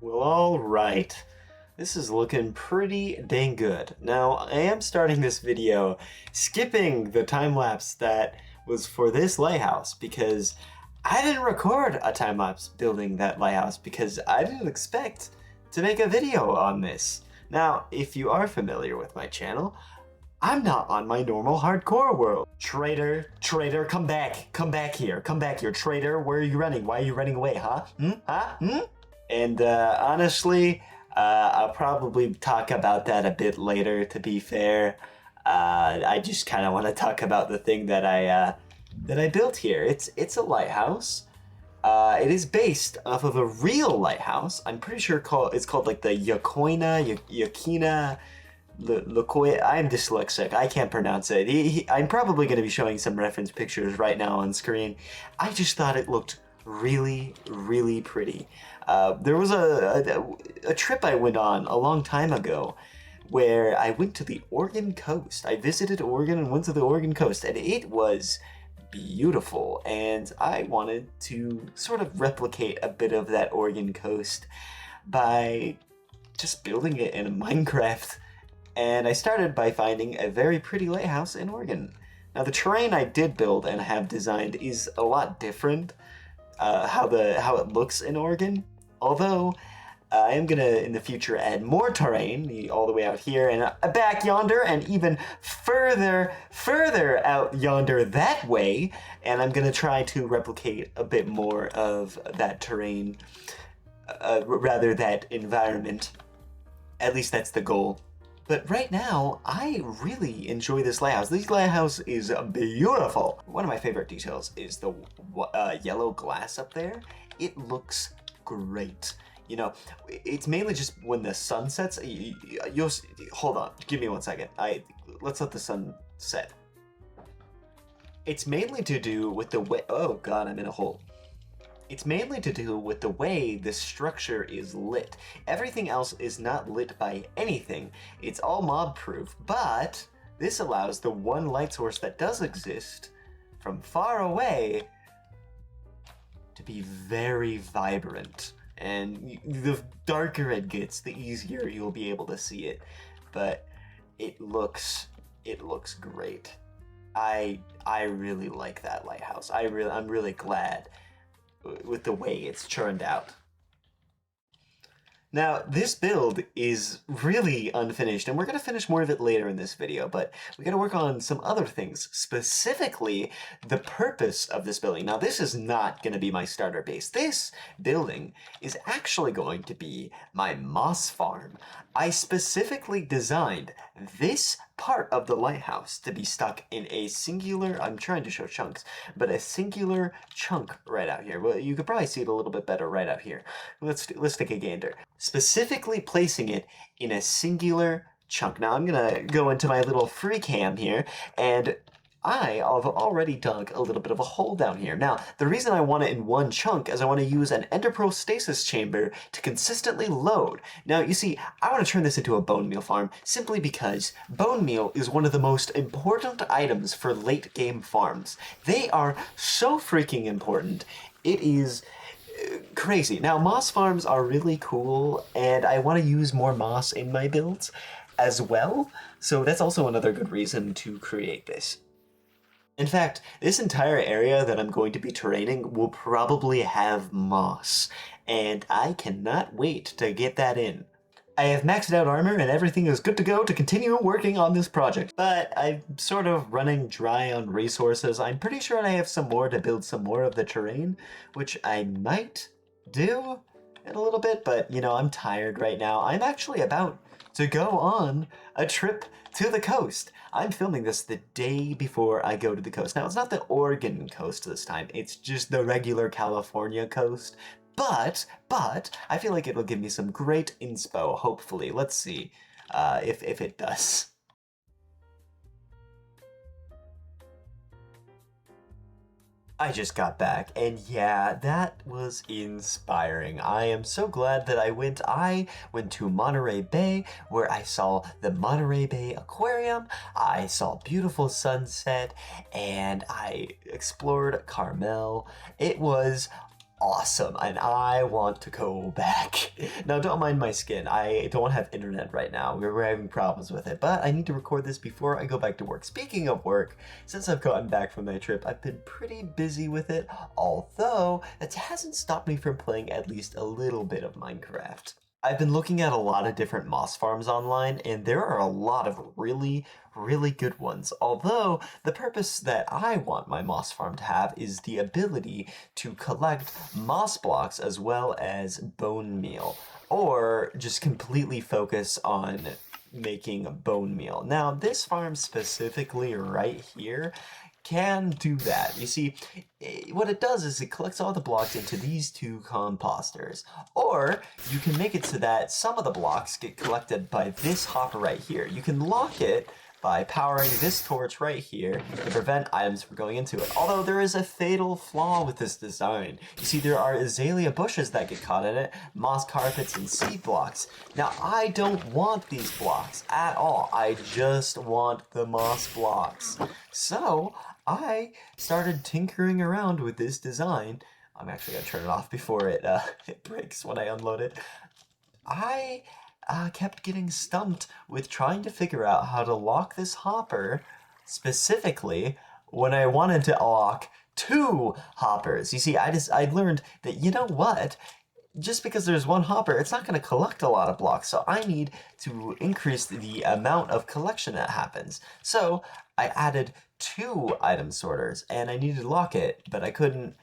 Well, all right. This is looking pretty dang good. Now, I am starting this video skipping the time lapse that was for this lighthouse because I didn't record a time lapse building that lighthouse because I didn't expect to make a video on this. Now, if you are familiar with my channel, I'm not on my normal hardcore world. Traitor, come back here, traitor. Where are you running? Why are you running away, huh? And honestly, I'll probably talk about that a bit later, to be fair. I just kind of want to talk about the thing that I built here. It's a lighthouse. It is based off of a real lighthouse. I'm pretty sure it's called like the Yakina, Lukoya. I'm dyslexic. I can't pronounce it. I'm probably going to be showing some reference pictures right now on screen. I just thought it looked really, really pretty. There was a trip I went on a long time ago where I went to the Oregon coast. I visited Oregon and went to the Oregon coast, and it was beautiful, and I wanted to sort of replicate a bit of that Oregon coast by just building it in Minecraft. And I started by finding a very pretty lighthouse in Oregon. Now, the terrain I did build and have designed is a lot different, how it looks in Oregon. Although I am gonna in the future add more terrain, all the way out here and back yonder, and even further out yonder that way. And I'm gonna try to replicate a bit more of that terrain, rather that environment. At least that's the goal. But right now, I really enjoy this lighthouse. This lighthouse is beautiful. One of my favorite details is the yellow glass up there. It looks great. You know, it's mainly just when the sun sets. You'll hold on, give me 1 second. Let's let the sun set. It's mainly to do with the way. Oh God, I'm in a hole. It's mainly to do with the way this structure is lit. Everything else is not lit by anything. It's all mob proof, but this allows the one light source that does exist from far away to be very vibrant. And the darker it gets, the easier you'll be able to see it. But it looks great. I really like that lighthouse. I'm really glad with the way it's churned out. Now, this build is really unfinished, and we're going to finish more of it later in this video, but we got to work on some other things, specifically the purpose of this building. Now, this is not going to be my starter base. This building is actually going to be my moss farm. I specifically designed this part of the lighthouse to be stuck in a singular, I'm trying to show chunks, but a singular chunk right out here. Well, you could probably see it a little bit better right out here. Let's take a gander. Specifically placing it in a singular chunk. Now I'm gonna go into my little free cam here, and I have already dug a little bit of a hole down here. Now, the reason I want it in one chunk is I want to use an enderpearl stasis chamber to consistently load. Now, you see, I want to turn this into a bone meal farm simply because bone meal is one of the most important items for late game farms. They are so freaking important. It is crazy. Now, moss farms are really cool, and I want to use more moss in my builds as well. So that's also another good reason to create this. In fact, this entire area that I'm going to be terraining will probably have moss, and I cannot wait to get that in. I have maxed out armor and everything is good to go to continue working on this project, but I'm sort of running dry on resources. I'm pretty sure I have some more to build some more of the terrain, which I might do in a little bit, but you know, I'm tired right now. I'm actually about to go on a trip to the coast. I'm filming this the day before I go to the coast. Now, it's not the Oregon coast this time. It's just the regular California coast. But I feel like it'll give me some great inspo, hopefully. Let's see if it does. I just got back, and yeah, that was inspiring. I am so glad that I went to Monterey Bay, where I saw the Monterey Bay Aquarium, I saw beautiful sunset, and I explored Carmel. It was awesome, and I want to go back. Now, don't mind my skin. I don't have internet right now. We're having problems with it, but I need to record this before I go back to work. Speaking of work, since I've gotten back from my trip, I've been pretty busy with it, although it hasn't stopped me from playing at least a little bit of Minecraft. I've been looking at a lot of different moss farms online, and there are a lot of really good ones. Although, the purpose that I want my moss farm to have is the ability to collect moss blocks as well as bone meal, or just completely focus on making bone meal. Now, this farm specifically right here can do that. You see, what it does is it collects all the blocks into these two composters. Or you can make it so that some of the blocks get collected by this hopper right here. You can lock it by powering this torch right here to prevent items from going into it. Although there is a fatal flaw with this design. You see, there are azalea bushes that get caught in it, moss carpets, and seed blocks. Now, I don't want these blocks at all. I just want the moss blocks. So, I started tinkering around with this design. I'm actually gonna turn it off before it breaks when I unload it. I kept getting stumped with trying to figure out how to lock this hopper, specifically when I wanted to lock 2 hoppers. You see, I learned that, you know what? Just because there's one hopper, it's not going to collect a lot of blocks, so I need to increase the amount of collection that happens. So I added 2 item sorters, and I needed to lock it, but I couldn't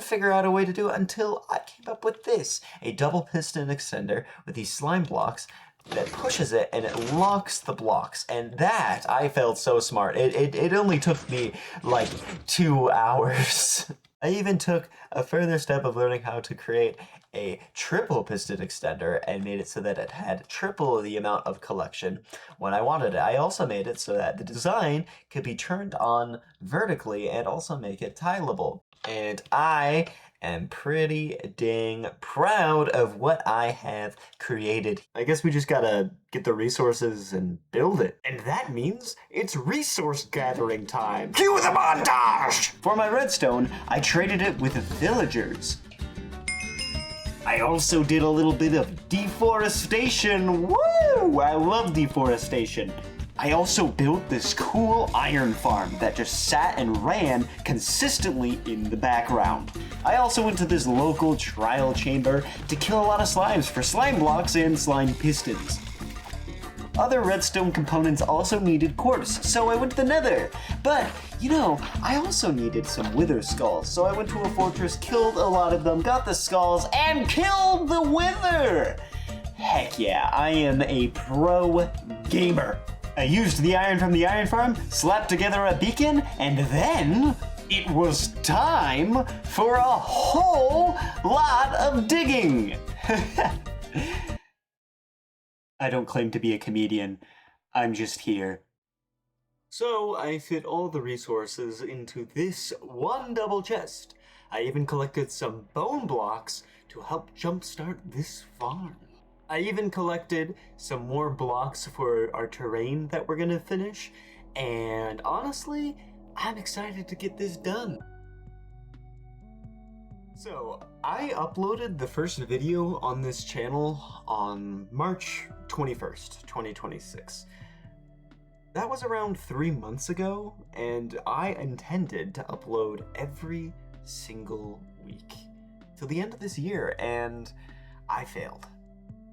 figure out a way to do it until I came up with this, a double piston extender with these slime blocks that pushes it and it locks the blocks. And that, I felt so smart. It only took me like 2 hours. I even took a further step of learning how to create a triple piston extender and made it so that it had triple the amount of collection when I wanted it. I also made it so that the design could be turned on vertically and also make it tileable. And I am pretty dang proud of what I have created. I guess we just gotta get the resources and build it. And that means it's resource gathering time. Cue the montage! For my redstone, I traded it with villagers. I also did a little bit of deforestation. Woo! I love deforestation. I also built this cool iron farm that just sat and ran consistently in the background. I also went to this local trial chamber to kill a lot of slimes for slime blocks and slime pistons. Other redstone components also needed quartz, so I went to the nether. But, you know, I also needed some wither skulls, so I went to a fortress, killed a lot of them, got the skulls, and killed the wither! Heck yeah, I am a pro gamer. I used the iron from the iron farm, slapped together a beacon, and then it was time for a whole lot of digging. I don't claim to be a comedian. I'm just here. So I fit all the resources into this one double chest. I even collected some bone blocks to help jumpstart this farm. I even collected some more blocks for our terrain that we're gonna finish, and honestly, I'm excited to get this done. So, I uploaded the first video on this channel on March 21st, 2026. That was around 3 months ago, and I intended to upload every single week till the end of this year, and I failed.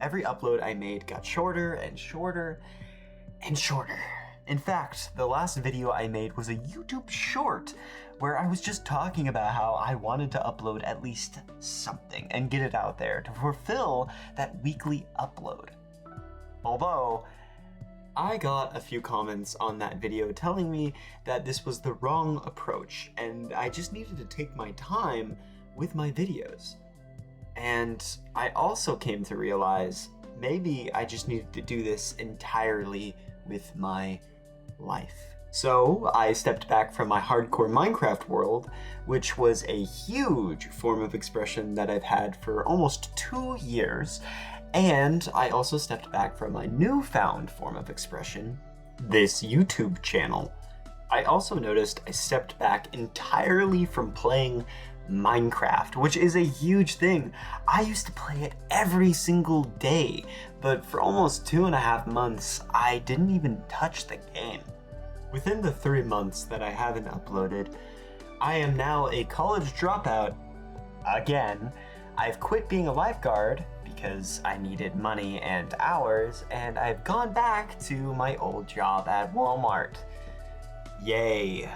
Every upload I made got shorter and shorter and shorter. In fact, the last video I made was a YouTube short where I was just talking about how I wanted to upload at least something and get it out there to fulfill that weekly upload. Although, I got a few comments on that video telling me that this was the wrong approach and I just needed to take my time with my videos. And I also came to realize maybe I just needed to do this entirely with my life. So I stepped back from my hardcore Minecraft world, which was a huge form of expression that I've had for almost 2 years, and I also stepped back from my newfound form of expression, this YouTube channel. I also noticed I stepped back entirely from playing Minecraft, which is a huge thing. I used to play it every single day, but for almost 2.5 months, I didn't even touch the game. Within the 3 months that I haven't uploaded, I am now a college dropout again. I've quit being a lifeguard because I needed money and hours, and I've gone back to my old job at Walmart. Yay.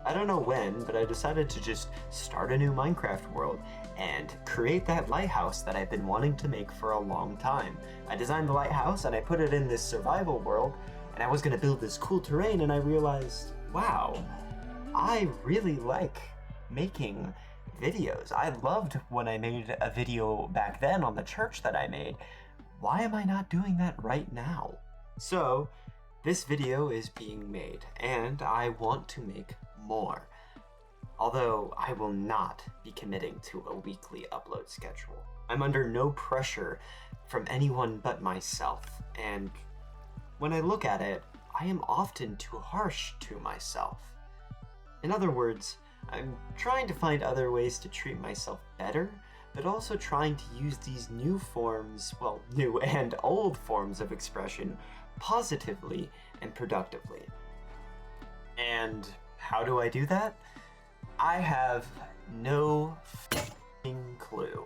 I don't know when, but I decided to just start a new Minecraft world and create that lighthouse that I've been wanting to make for a long time. I designed the lighthouse and I put it in this survival world, and I was going to build this cool terrain, and I realized, wow, I really like making videos. I loved when I made a video back then on the church that I made. Why am I not doing that right now? So, this video is being made, and I want to make more. Although I will not be committing to a weekly upload schedule. I'm under no pressure from anyone but myself, and when I look at it, I am often too harsh to myself. In other words, I'm trying to find other ways to treat myself better, but also trying to use these new forms, well, new and old forms of expression positively and productively. And how do I do that? I have no f***ing clue.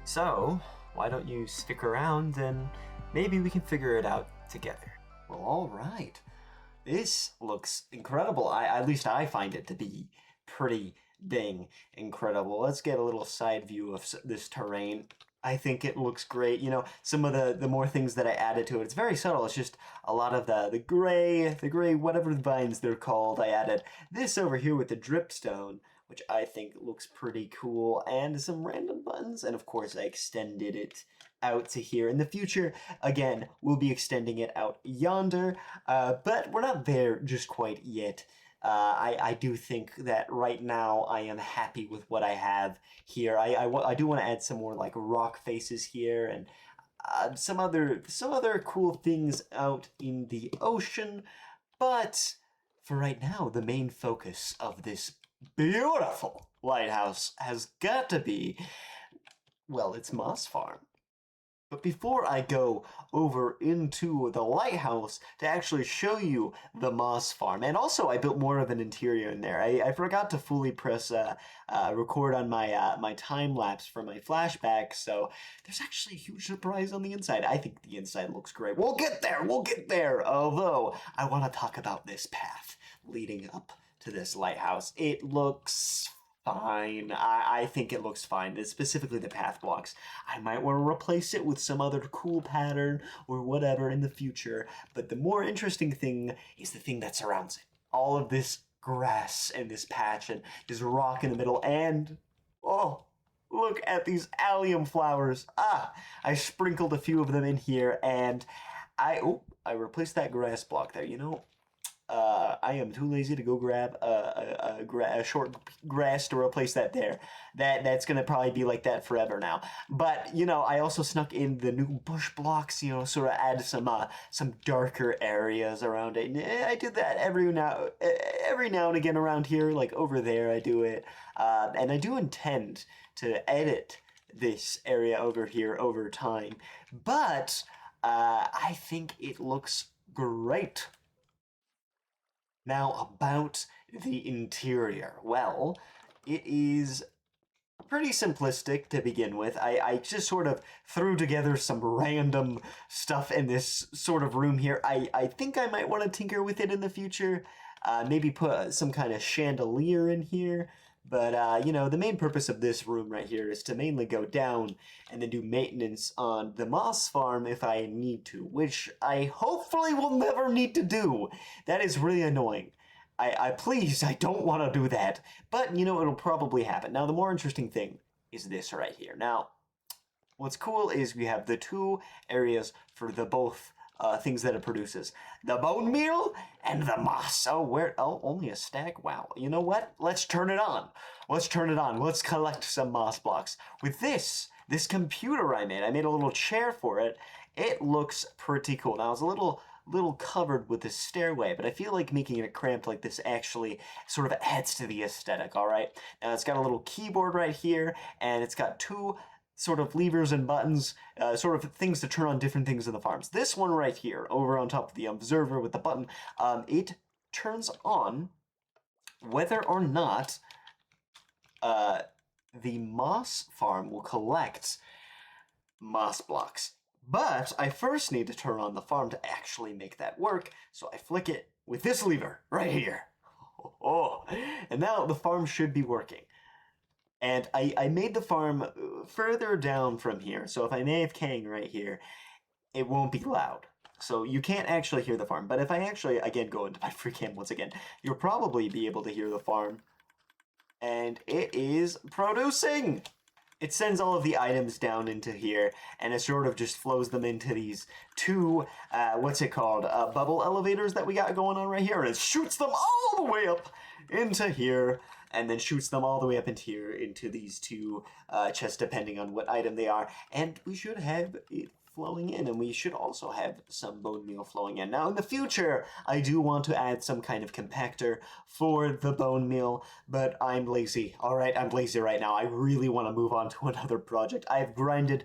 So, why don't you stick around and maybe we can figure it out together. Well, alright. This looks incredible. At least I find it to be pretty dang incredible. Let's get a little side view of this terrain. I think it looks great. You know, some of the more things that I added to it, it's very subtle. It's just a lot of the gray, whatever vines they're called. I added this over here with the dripstone, which I think looks pretty cool, and some random buttons. And of course, I extended it out to here. In the future, again, we'll be extending it out yonder, but we're not there just quite yet. I do think that right now I am happy with what I have here. I do want to add some more like rock faces here, and some other cool things out in the ocean. But for right now, the main focus of this beautiful lighthouse has got to be, well, it's Moss Farm. But before I go over into the lighthouse to actually show you the moss farm, and also I built more of an interior in there. I forgot to fully press record on my my time lapse for my flashback, so there's actually a huge surprise on the inside. I think the inside looks great. We'll get there. Although I want to talk about this path leading up to this lighthouse. It looks fine. I think it looks fine. It's specifically the path blocks. I might want to replace it with some other cool pattern or whatever in the future, but the more interesting thing is the thing that surrounds it. All of this grass and this patch and this rock in the middle, and oh, look at these allium flowers. I sprinkled a few of them in here, and I replaced that grass block there. You know, I am too lazy to go grab a short grass to replace that there. That's gonna probably be like that forever now. But you know, I also snuck in the new bush blocks. You know, sort of add some darker areas around it. And I do that every now and again around here. Like over there, I do it, and I do intend to edit this area over here over time. But I think it looks great. Now about the interior. Well, it is pretty simplistic to begin with. I just sort of threw together some random stuff in this sort of room here. I think I might want to tinker with it in the future. Maybe put some kind of chandelier in here. But, you know, the main purpose of this room right here is to mainly go down and then do maintenance on the moss farm if I need to, which I hopefully will never need to do. That is really annoying. Please, I don't want to do that. But, you know, it'll probably happen. Now, the more interesting thing is this right here. Now, what's cool is we have the two areas for the both things that it produces. The bone meal and the moss. Oh, only a stack? Wow. You know what? Let's turn it on. Let's collect some moss blocks. With this computer I made a little chair for it. It looks pretty cool. Now, it's a little little covered with this stairway, but I feel like making it cramped like this actually sort of adds to the aesthetic, all right? Now it's got a little keyboard right here, and it's got two sort of levers and buttons, sort of things to turn on different things in the farms. This one right here, over on top of the observer with the button, it turns on whether or not the moss farm will collect moss blocks. But I first need to turn on the farm to actually make that work, so I flick it with this lever right here. Oh, and now the farm should be working. And I made the farm further down from here, so if I'm AFKing right here, it won't be loud. So you can't actually hear the farm. But if I actually, again, go into my free cam once again, you'll probably be able to hear the farm. And it is producing! It sends all of the items down into here, and it sort of just flows them into these two, bubble elevators that we got going on right here, and it shoots them all the way up into here, and then shoots them all the way up into here, into these two chests, depending on what item they are, and we should have it flowing in, and we should also have some bone meal flowing in. Now, in the future, I do want to add some kind of compactor for the bone meal, but I'm lazy. All right, I'm lazy right now. I really want to move on to another project. I've grinded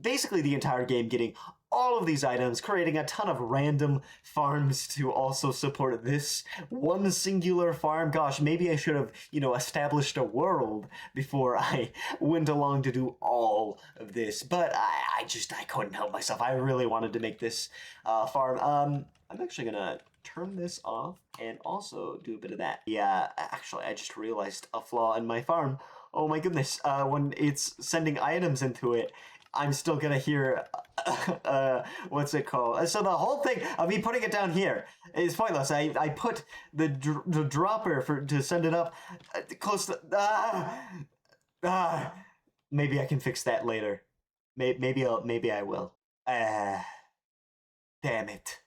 basically the entire game, getting all of these items, creating a ton of random farms to also support this one singular farm. Gosh, maybe I should have, established a world before I went along to do all of this. But I couldn't help myself. I really wanted to make this farm. I'm actually gonna turn this off and also do a bit of that. Yeah, actually, I just realized a flaw in my farm. Oh my goodness, when it's sending items into it, I'm still gonna hear, what's it called? So the whole thing of me putting it down here is pointless. I put the dropper to send it up close to, maybe I can fix that later. Maybe I will. Damn it.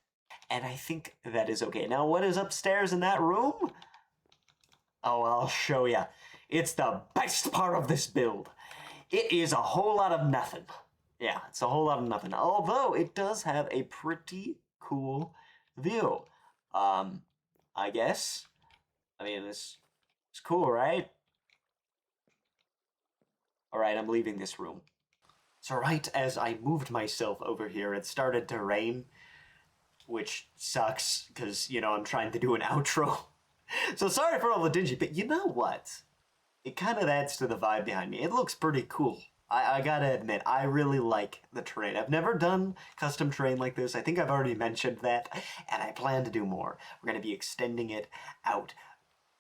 And I think that is okay. Now, what is upstairs in that room? Oh, I'll show ya. It's the best part of this build. It is a whole lot of nothing. Yeah, it's a whole lot of nothing. Although it does have a pretty cool view. I guess. I mean, it's cool, right? All right, I'm leaving this room. So right as I moved myself over here, it started to rain, which sucks because, I'm trying to do an outro. So sorry for all the dingy, but you know what? It kind of adds to the vibe behind me. It looks pretty cool. I gotta admit, I really like the terrain. I've never done custom terrain like this. I think I've already mentioned that, and I plan to do more. We're gonna be extending it out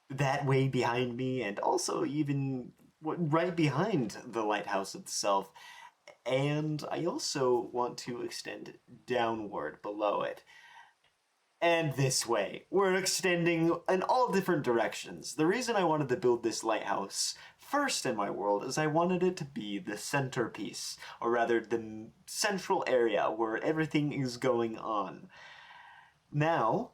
that way behind me, and also even right behind the lighthouse itself. And I also want to extend downward below it. And this way. We're extending in all different directions. The reason I wanted to build this lighthouse first in my world is I wanted it to be the centerpiece, or rather the central area where everything is going on. Now,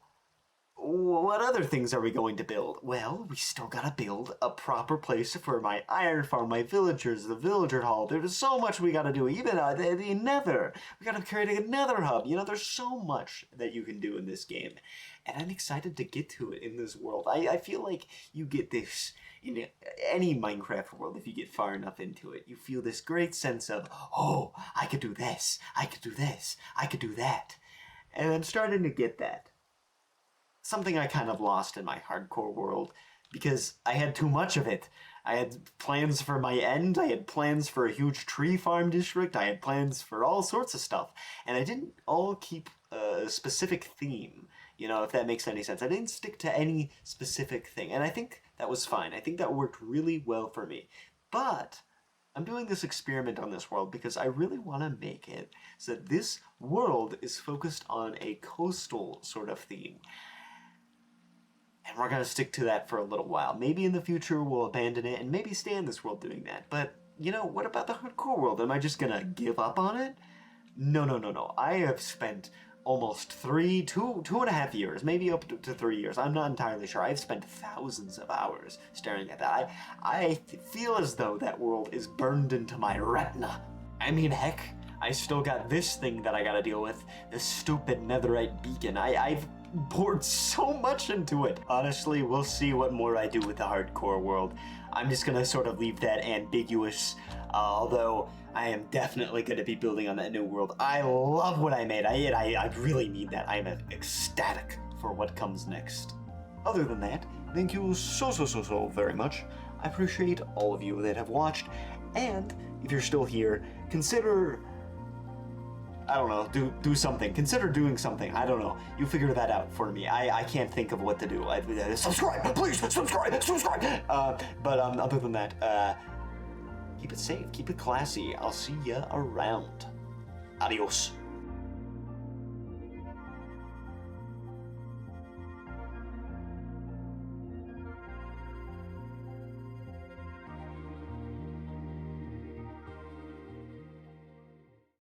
what other things are we going to build? Well, we still gotta build a proper place for my iron farm, my villagers, the villager hall. There's so much we gotta do. Even the nether. We gotta create a nether hub. There's so much that you can do in this game. And I'm excited to get to it in this world. I feel like you get this in any Minecraft world if you get far enough into it. You feel this great sense of, oh, I could do this, I could do this, I could do that. And I'm starting to get that. Something I kind of lost in my hardcore world because I had too much of it. I had plans for my end, I had plans for a huge tree farm district, I had plans for all sorts of stuff, and I didn't all keep a specific theme, if that makes any sense. I didn't stick to any specific thing, and I think that was fine. I think that worked really well for me. But I'm doing this experiment on this world because I really want to make it so that this world is focused on a coastal sort of theme. And we're going to stick to that for a little while. Maybe in the future we'll abandon it and maybe stay in this world doing that. But, what about the hardcore world? Am I just going to give up on it? No. I have spent almost two and a half years, maybe up to 3 years. I'm not entirely sure. I've spent thousands of hours staring at that. I feel as though that world is burned into my retina. I mean, heck, I I still got this thing that I gotta deal with, this stupid netherite beacon. I've poured so much into it. Honestly, we'll see what more I do with the hardcore world. I'm just gonna sort of leave that ambiguous, although I am definitely gonna be building on that new world. I love what I made. I really need that. I'm ecstatic for what comes next. Other than that, thank you so very much. I appreciate all of you that have watched, and if you're still here, consider, I don't know, do something. Consider doing something. I don't know. You figure that out for me. I can't think of what to do. Subscribe, please, subscribe. But other than that, keep it safe, keep it classy. I'll see ya around. Adios.